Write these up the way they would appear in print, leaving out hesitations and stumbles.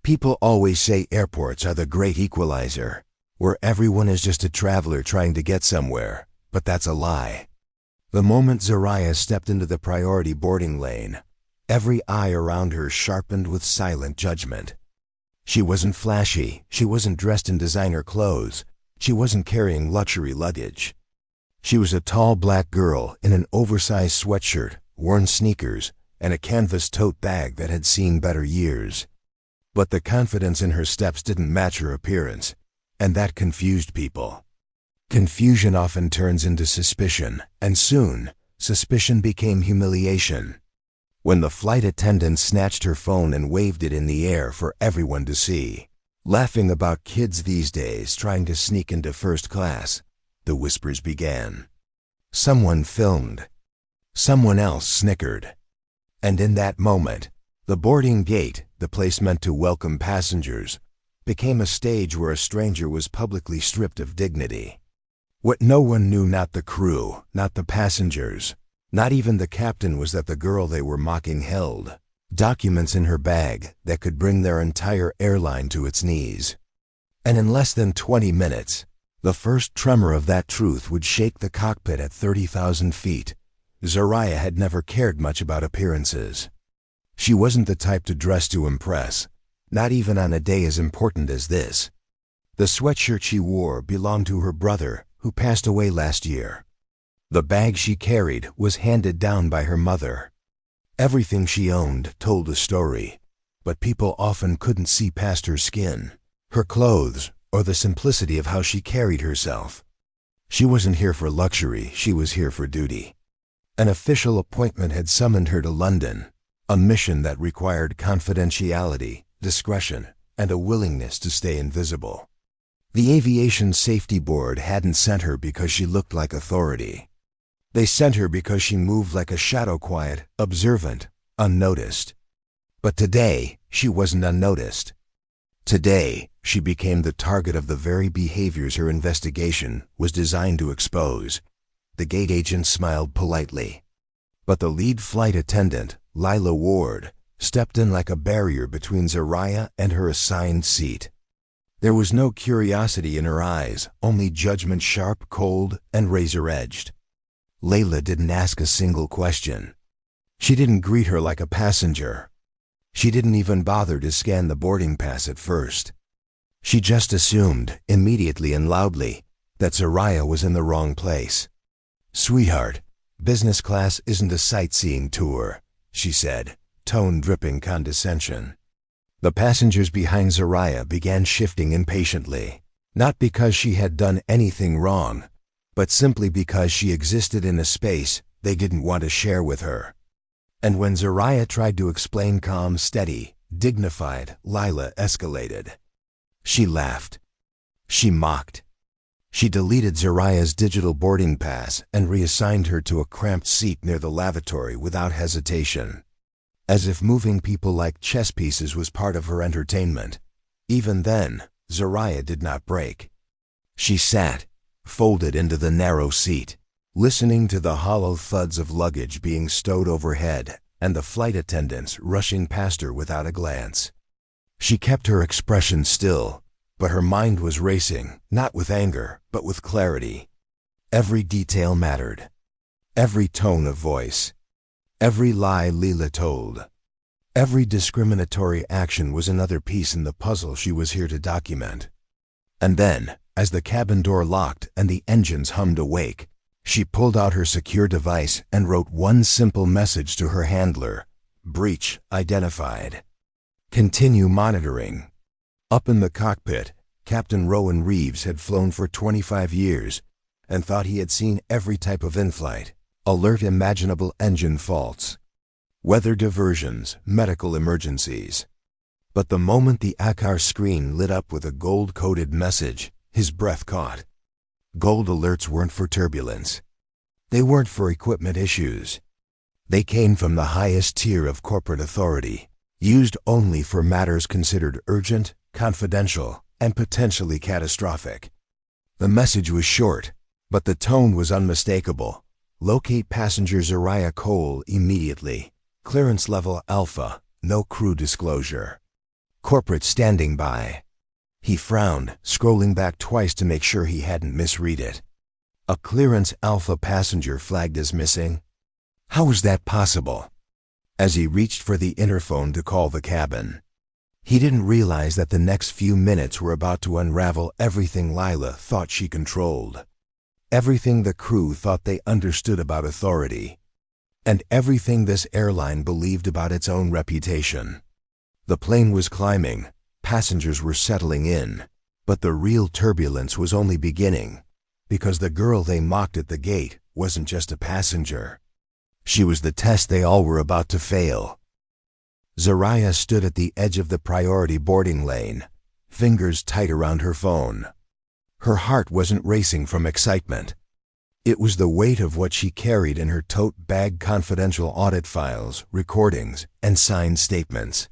People always say airports are the great equalizer, where everyone is just a traveler trying to get somewhere, but that's a lie. The moment Zariah stepped into the priority boarding lane, every eye around her sharpened with silent judgment. She wasn't flashy, she wasn't dressed in designer clothes, she wasn't carrying luxury luggage. She was a tall black girl in an oversized sweatshirt, worn sneakers, and a canvas tote bag that had seen better years. But the confidence in her steps didn't match her appearance, and that confused people. Confusion often turns into suspicion, and soon, suspicion became humiliation. When the flight attendant snatched her phone and waved it in the air for everyone to see, laughing about kids these days trying to sneak into first class, the whispers began. Someone filmed. Someone else snickered. And in that moment, the boarding gate, the place meant to welcome passengers, became a stage where a stranger was publicly stripped of dignity. What no one knew, not the crew, not the passengers, not even the captain, was that the girl they were mocking held documents in her bag that could bring their entire airline to its knees. And in less than 20 minutes, the first tremor of that truth would shake the cockpit at 30,000 feet. Zariah had never cared much about appearances. She wasn't the type to dress to impress, not even on a day as important as this. The sweatshirt she wore belonged to her brother, who passed away last year. The bag she carried was handed down by her mother. Everything she owned told a story, but people often couldn't see past her skin, her clothes, or the simplicity of how she carried herself. She wasn't here for luxury, she was here for duty. An official appointment had summoned her to London, a mission that required confidentiality, discretion, and a willingness to stay invisible. The Aviation Safety Board hadn't sent her because she looked like authority. They sent her because she moved like a shadow, quiet, observant, unnoticed. But today, she wasn't unnoticed. Today, she became the target of the very behaviors her investigation was designed to expose. The gate agent smiled politely. But the lead flight attendant, Lila Ward, stepped in like a barrier between Zariah and her assigned seat. There was no curiosity in her eyes, only judgment, sharp, cold, and razor-edged. Layla didn't ask a single question. She didn't greet her like a passenger. She didn't even bother to scan the boarding pass at first. She just assumed, immediately and loudly, that Zariah was in the wrong place. "Sweetheart, business class isn't a sightseeing tour," she said, tone dripping condescension. The passengers behind Zariah began shifting impatiently, not because she had done anything wrong, but simply because she existed in a space they didn't want to share with her. And when Zariah tried to explain calm, steady, dignified, Lila escalated. She laughed. She mocked. She deleted Zariah's digital boarding pass and reassigned her to a cramped seat near the lavatory without hesitation, as if moving people like chess pieces was part of her entertainment. Even then, Zariah did not break. She sat, folded into the narrow seat, listening to the hollow thuds of luggage being stowed overhead and the flight attendants rushing past her without a glance. She kept her expression still, but her mind was racing, not with anger, but with clarity. Every detail mattered. Every tone of voice. Every lie Leela told. Every discriminatory action was another piece in the puzzle she was here to document. And then, as the cabin door locked and the engines hummed awake, she pulled out her secure device and wrote one simple message to her handler: "Breach identified. Continue monitoring." Up in the cockpit, Captain Rowan Reeves had flown for 25 years and thought he had seen every type of in-flight, alert imaginable engine faults, weather diversions, medical emergencies. But the moment the ACAR screen lit up with a gold-coded message, his breath caught. Gold alerts weren't for turbulence. They weren't for equipment issues. They came from the highest tier of corporate authority, used only for matters considered urgent, confidential, and potentially catastrophic. The message was short, but the tone was unmistakable. Locate passenger Zariah Cole immediately. Clearance level Alpha, no crew disclosure. Corporate standing by. He frowned, scrolling back twice to make sure he hadn't misread it. A clearance Alpha passenger flagged as missing? How was that possible? As he reached for the interphone to call the cabin, he didn't realize that the next few minutes were about to unravel everything Lila thought she controlled, everything the crew thought they understood about authority, and everything this airline believed about its own reputation. The plane was climbing, passengers were settling in, but the real turbulence was only beginning, because the girl they mocked at the gate wasn't just a passenger. She was the test they all were about to fail. Zariah stood at the edge of the priority boarding lane, fingers tight around her phone. Her heart wasn't racing from excitement. It was the weight of what she carried in her tote bag: confidential audit files, recordings, and signed statements.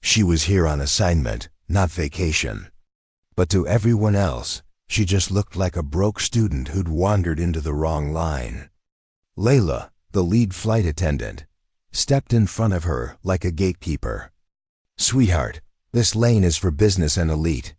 She was here on assignment, not vacation. But to everyone else, she just looked like a broke student who'd wandered into the wrong line. Layla, the lead flight attendant, stepped in front of her like a gatekeeper. "Sweetheart, this lane is for business and elite.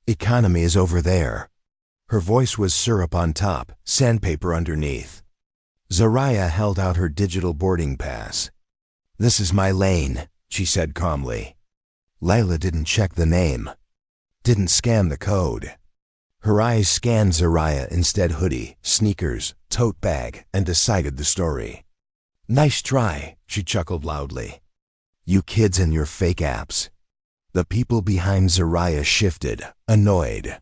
Economy is over there." Her voice was syrup on top, sandpaper underneath. Zariah held out her digital boarding pass. "This is my lane," she said calmly. Layla didn't check the name, didn't scan the code. Her eyes scanned Zariah instead: hoodie, sneakers, tote bag, and decided the story. "Nice try," she chuckled loudly. "You kids and your fake apps." The people behind Zariah shifted, annoyed.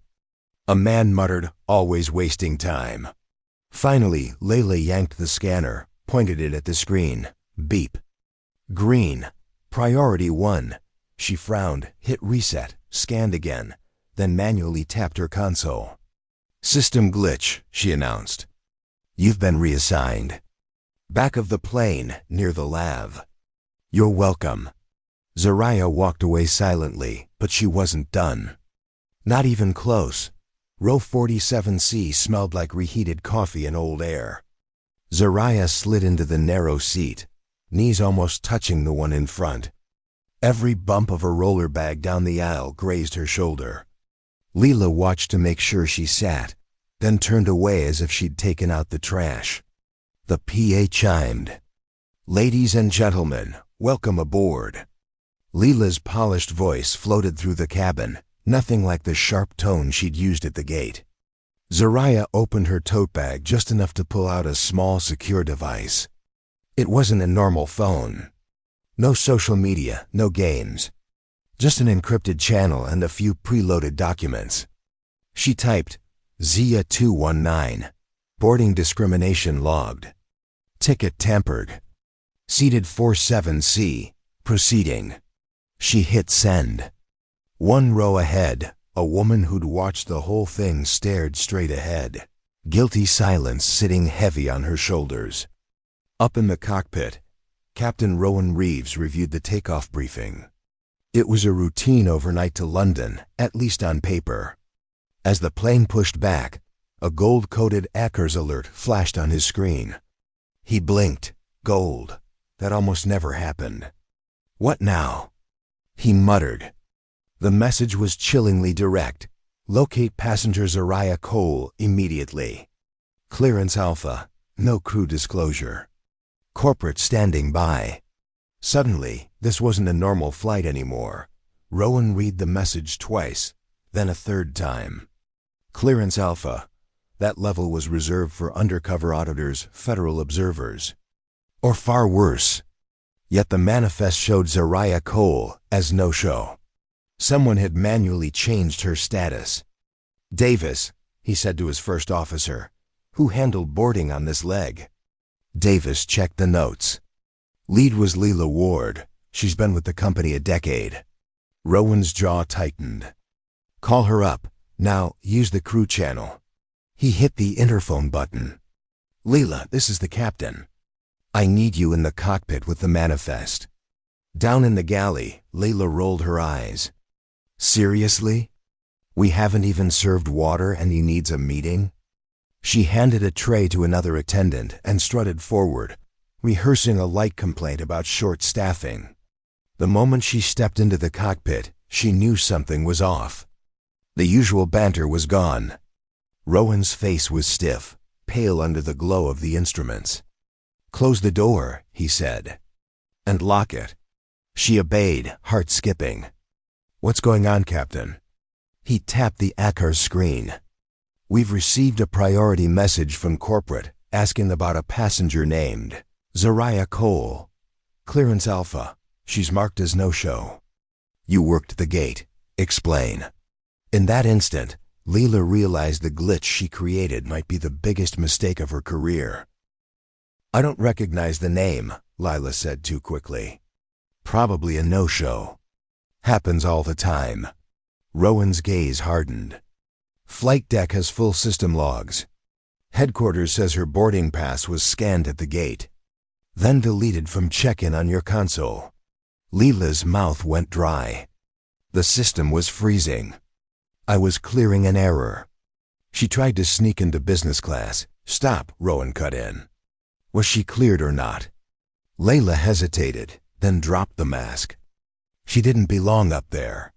A man muttered, "Always wasting time." Finally, Layla yanked the scanner, pointed it at the screen. Beep. Green. Priority 1. She frowned, hit reset, scanned again, then manually tapped her console. "System glitch," she announced. "You've been reassigned. Back of the plane, near the lav." "You're welcome." Zariah walked away silently, but she wasn't done. Not even close. Row 47C smelled like reheated coffee and old air. Zariah slid into the narrow seat, knees almost touching the one in front. Every bump of her roller bag down the aisle grazed her shoulder. Leela watched to make sure she sat, then turned away as if she'd taken out the trash. The PA chimed. "Ladies and gentlemen, welcome aboard." Leela's polished voice floated through the cabin, nothing like the sharp tone she'd used at the gate. Zariah opened her tote bag just enough to pull out a small, secure device. It wasn't a normal phone. No social media, no games. Just an encrypted channel and a few preloaded documents. She typed, "Zia 219. Boarding discrimination logged. Ticket tampered. Seated 47C. Proceeding." She hit send. One row ahead, a woman who'd watched the whole thing stared straight ahead, guilty silence sitting heavy on her shoulders. Up in the cockpit, Captain Rowan Reeves reviewed the takeoff briefing. It was a routine overnight to London, at least on paper. As the plane pushed back, a gold-coated ACRS alert flashed on his screen. He blinked. Gold. That almost never happened. "What now?" He muttered. The message was chillingly direct. "Locate passenger Zariah Cole immediately. Clearance Alpha. No crew disclosure. Corporate standing by." Suddenly, this wasn't a normal flight anymore. Rowan read the message twice, then a third time. "Clearance Alpha." That level was reserved for undercover auditors, federal observers. Or far worse. Yet the manifest showed Zariah Cole as no-show. Someone had manually changed her status. "Davis," he said to his first officer, "who handled boarding on this leg?" Davis checked the notes. Lead was Leela Ward. She's been with the company a decade. Rowan's jaw tightened. "Call her up. Now, use the crew channel." He hit the interphone button. "Leela, this is the captain. I need you in the cockpit with the manifest." Down in the galley, Leela rolled her eyes. "Seriously? We haven't even served water and he needs a meeting?" She handed a tray to another attendant and strutted forward, rehearsing a light complaint about short staffing. The moment she stepped into the cockpit, She knew something was off. The usual banter was gone. Rowan's face was stiff, pale under the glow of the instruments. "Close the door," he said. "And lock it." She obeyed, heart skipping. "What's going on, Captain?" He tapped the ACAR screen. "We've received a priority message from corporate asking about a passenger named Zariah Cole. Clearance Alpha. She's marked as no-show." "You worked the gate. Explain." In that instant, Leela realized the glitch she created might be the biggest mistake of her career. "I don't recognize the name," Lila said too quickly. "Probably a no-show." "Happens all the time." Rowan's gaze hardened. "Flight deck has full system logs. Headquarters says her boarding pass was scanned at the gate, then deleted from check-in on your console." Leela's mouth went dry. The system was freezing. "I was clearing an error." She tried to sneak into business class. "Stop," Rowan cut in. "Was she cleared or not?" Layla hesitated, then dropped the mask. "She didn't belong up there.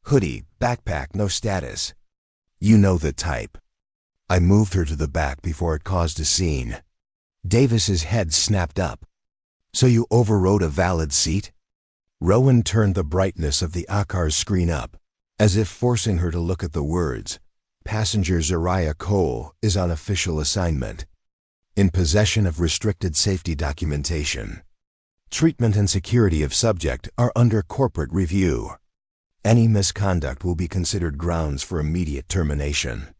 Hoodie, backpack, no status. You know the type." I moved her to the back before it caused a scene. Davis's head snapped up. "So you overrode a valid seat?" Rowan turned the brightness of the ACAR's screen up, as if forcing her to look at the words. "Passenger Zariah Cole is on official assignment. In possession of restricted safety documentation. Treatment and security of subject are under corporate review. Any misconduct will be considered grounds for immediate termination."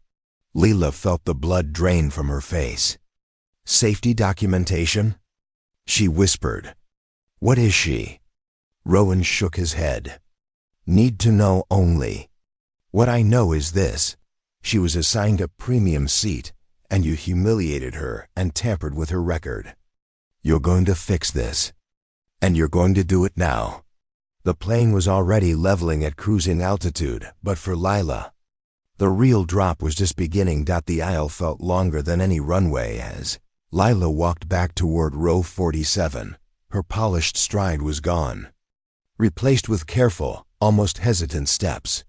Leela felt the blood drain from her face. "Safety documentation?" She whispered. "What is she?" Rowan shook his head. "Need to know only. What I know is this. She was assigned a premium seat, and you humiliated her and tampered with her record. You're going to fix this. And you're going to do it now." The plane was already leveling at cruising altitude, but for Lila, the real drop was just beginning. The aisle felt longer than any runway as Lila walked back toward row 47. Her polished stride was gone, replaced with careful, almost hesitant steps.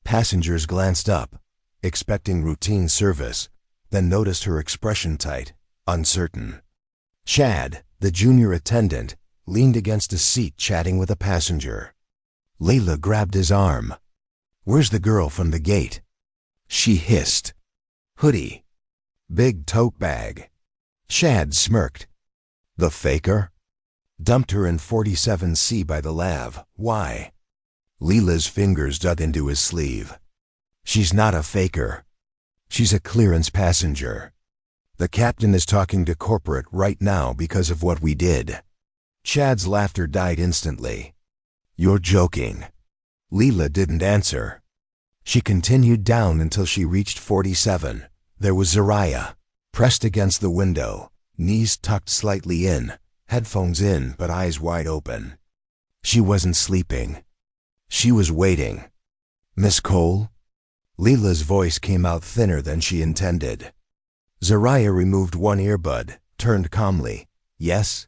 Passengers glanced up, expecting routine service, then noticed her expression tight, uncertain. Chad, the junior attendant, leaned against a seat chatting with a passenger. Layla grabbed his arm. "Where's the girl from the gate?" She hissed. "Hoodie. Big tote bag." Chad smirked. "The faker?" "Dumped her in 47C by the lav. Why?" Leela's fingers dug into his sleeve. "She's not a faker. She's a clearance passenger. The captain is talking to corporate right now because of what we did." Chad's laughter died instantly. "You're joking." Leela didn't answer. She continued down until she reached 47. There was Zariah, pressed against the window, knees tucked slightly in, headphones in but eyes wide open. She wasn't sleeping. She was waiting. "Miss Cole?" Leela's voice came out thinner than she intended. Zariah removed one earbud, turned calmly. "Yes?"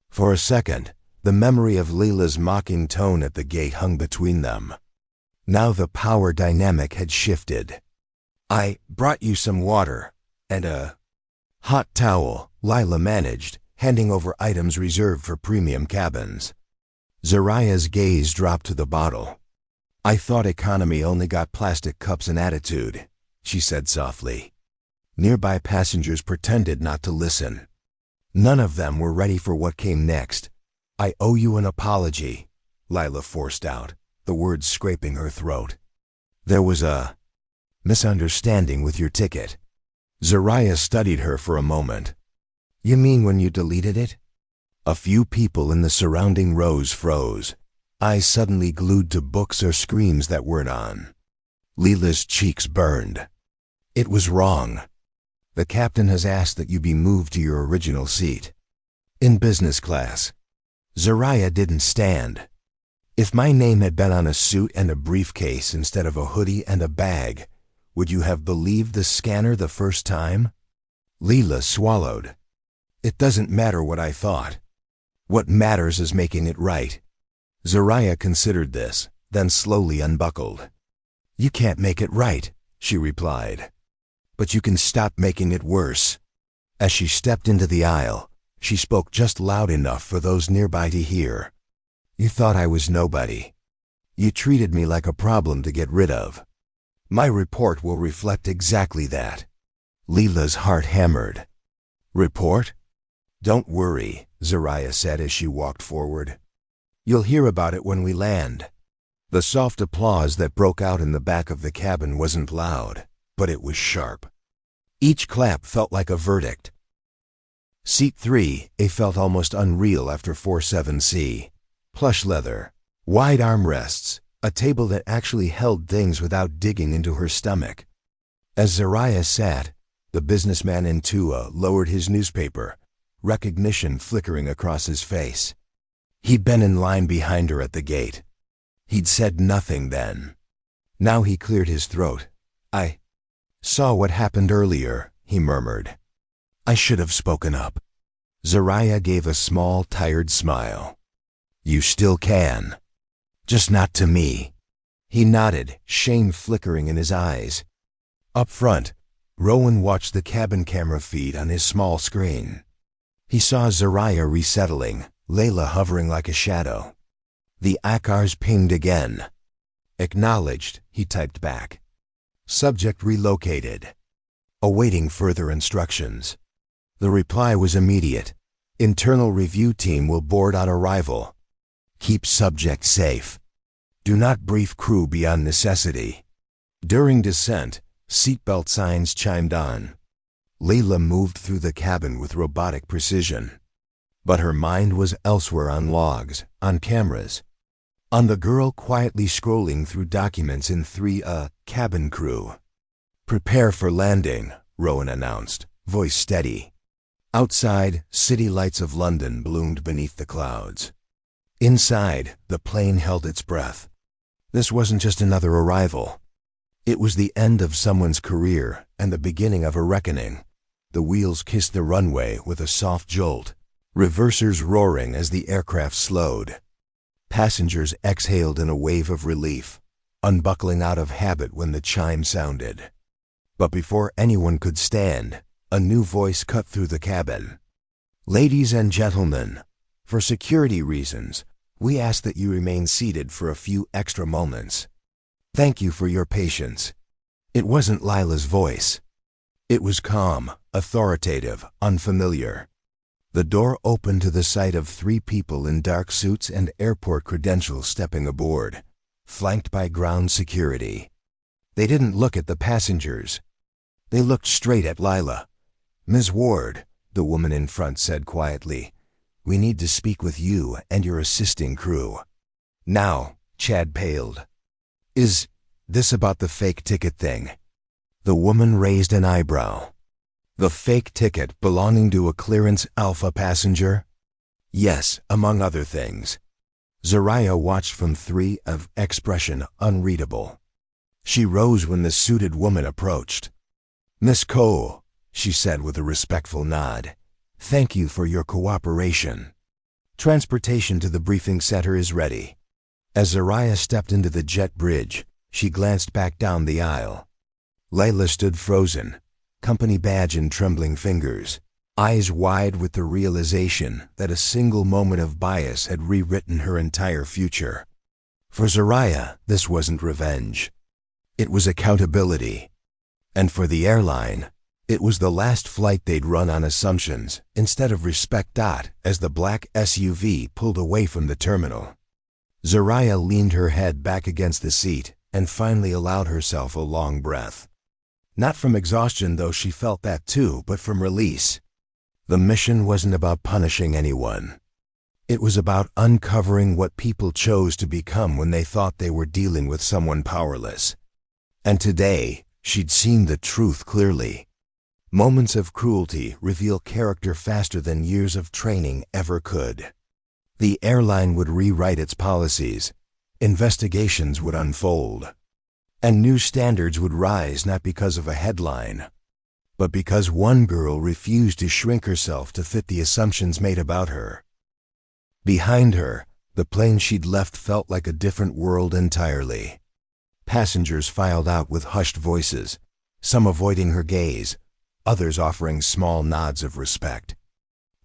For a second, the memory of Leela's mocking tone at the gate hung between them. Now the power dynamic had shifted. "I brought you some water and a hot towel," Lila managed, handing over items reserved for premium cabins. Zariah's gaze dropped to the bottle. "I thought economy only got plastic cups and attitude," she said softly. Nearby passengers pretended not to listen. None of them were ready for what came next. "I owe you an apology," Lila forced out, the words scraping her throat. "There was a misunderstanding with your ticket." Zariah studied her for a moment. "You mean when you deleted it?" A few people in the surrounding rows froze, eyes suddenly glued to books or screens that weren't on. Leela's cheeks burned. "It was wrong. The captain has asked that you be moved to your original seat. In business class." Zariah didn't stand. "If my name had been on a suit and a briefcase instead of a hoodie and a bag, would you have believed the scanner the first time?" Leela swallowed. "It doesn't matter what I thought. What matters is making it right." Zariah considered this, then slowly unbuckled. "You can't make it right," she replied. "But you can stop making it worse." As she stepped into the aisle, she spoke just loud enough for those nearby to hear. "You thought I was nobody. You treated me like a problem to get rid of. My report will reflect exactly that." Leela's heart hammered. "Report? Don't worry," Zariah said as she walked forward. "You'll hear about it when we land." The soft applause that broke out in the back of the cabin wasn't loud, but it was sharp. Each clap felt like a verdict. Seat 3A felt almost unreal after 47C. Plush leather, wide armrests, a table that actually held things without digging into her stomach. As Zariah sat, the businessman in Tua lowered his newspaper, recognition flickering across his face. He'd been in line behind her at the gate. He'd said nothing then. Now he cleared his throat. "I saw what happened earlier," he murmured. "I should have spoken up." Zariah gave a small, tired smile. "You still can. Just not to me." He nodded, shame flickering in his eyes. Up front, Rowan watched the cabin camera feed on his small screen. He saw Zariah resettling, Layla hovering like a shadow. The ACARs pinged again. "Acknowledged," he typed back. "Subject relocated. Awaiting further instructions." The reply was immediate. "Internal review team will board on arrival. Keep subject safe. Do not brief crew beyond necessity." During descent, seatbelt signs chimed on. Layla moved through the cabin with robotic precision. But her mind was elsewhere, on logs, on cameras, on the girl quietly scrolling through documents in 3A cabin crew. "Prepare for landing," Rowan announced, voice steady. Outside, city lights of London bloomed beneath the clouds. Inside, the plane held its breath. This wasn't just another arrival. It was the end of someone's career and the beginning of a reckoning. The wheels kissed the runway with a soft jolt, reversers roaring as the aircraft slowed. Passengers exhaled in a wave of relief, unbuckling out of habit when the chime sounded. But before anyone could stand, a new voice cut through the cabin. "Ladies and gentlemen, for security reasons, we ask that you remain seated for a few extra moments. Thank you for your patience." It wasn't Lila's voice. It was calm, authoritative, unfamiliar. The door opened to the sight of 3 people in dark suits and airport credentials stepping aboard, flanked by ground security. They didn't look at the passengers. They looked straight at Lila. "Ms. Ward," the woman in front said quietly, "we need to speak with you and your assisting crew." "Now," Chad paled. "Is this about the fake ticket thing?" The woman raised an eyebrow. "The fake ticket belonging to a clearance Alpha passenger?" "Yes, among other things." Zariah watched from 3A, expression unreadable. She rose when the suited woman approached. "Miss Cole," she said with a respectful nod, "thank you for your cooperation. Transportation to the briefing center is ready." As Zariah stepped into the jet bridge, she glanced back down the aisle. Layla stood frozen, company badge in trembling fingers, eyes wide with the realization that a single moment of bias had rewritten her entire future. For Zariah, this wasn't revenge. It was accountability. And for the airline, it was the last flight they'd run on assumptions instead of respect. As the black SUV pulled away from the terminal, Zariah leaned her head back against the seat and finally allowed herself a long breath. Not from exhaustion, though she felt that too, but from release. The mission wasn't about punishing anyone. It was about uncovering what people chose to become when they thought they were dealing with someone powerless. And today, she'd seen the truth clearly. Moments of cruelty reveal character faster than years of training ever could. The airline would rewrite its policies, investigations would unfold, and new standards would rise not because of a headline, but because one girl refused to shrink herself to fit the assumptions made about her. Behind her, The plane she'd left felt like a different world entirely. Passengers filed out with hushed voices, some avoiding her gaze, others offering small nods of respect.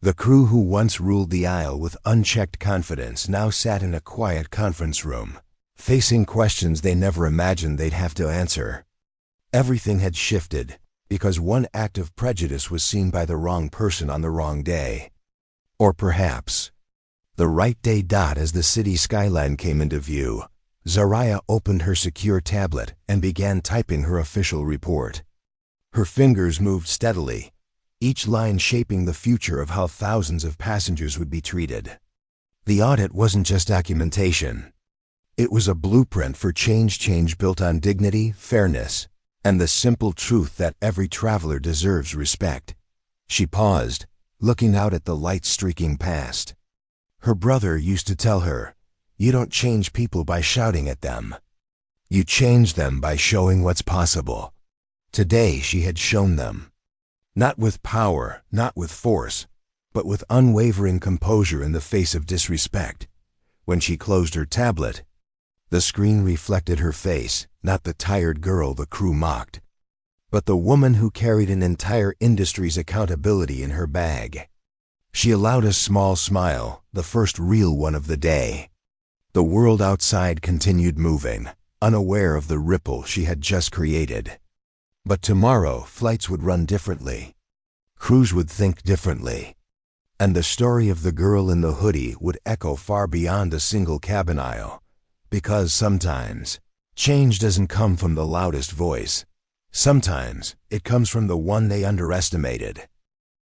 The crew who once ruled the aisle with unchecked confidence now sat in a quiet conference room, facing questions they never imagined they'd have to answer. Everything had shifted because one act of prejudice was seen by the wrong person on the wrong day. Or perhaps the right day. As the city skyline came into view, Zariah opened her secure tablet and began typing her official report. Her fingers moved steadily, each line shaping the future of how thousands of passengers would be treated. The audit wasn't just documentation. It was a blueprint for change built on dignity, fairness, and the simple truth that every traveler deserves respect. She paused, looking out at the lights streaking past. Her brother used to tell her, "You don't change people by shouting at them. You change them by showing what's possible." Today she had shown them. Not with power, not with force, but with unwavering composure in the face of disrespect. When she closed her tablet, the screen reflected her face, not the tired girl the crew mocked, but the woman who carried an entire industry's accountability in her bag. She allowed a small smile, the first real one of the day. The world outside continued moving, unaware of the ripple she had just created. But tomorrow, flights would run differently. Crews would think differently. And the story of the girl in the hoodie would echo far beyond a single cabin aisle. Because sometimes, change doesn't come from the loudest voice. Sometimes, it comes from the one they underestimated.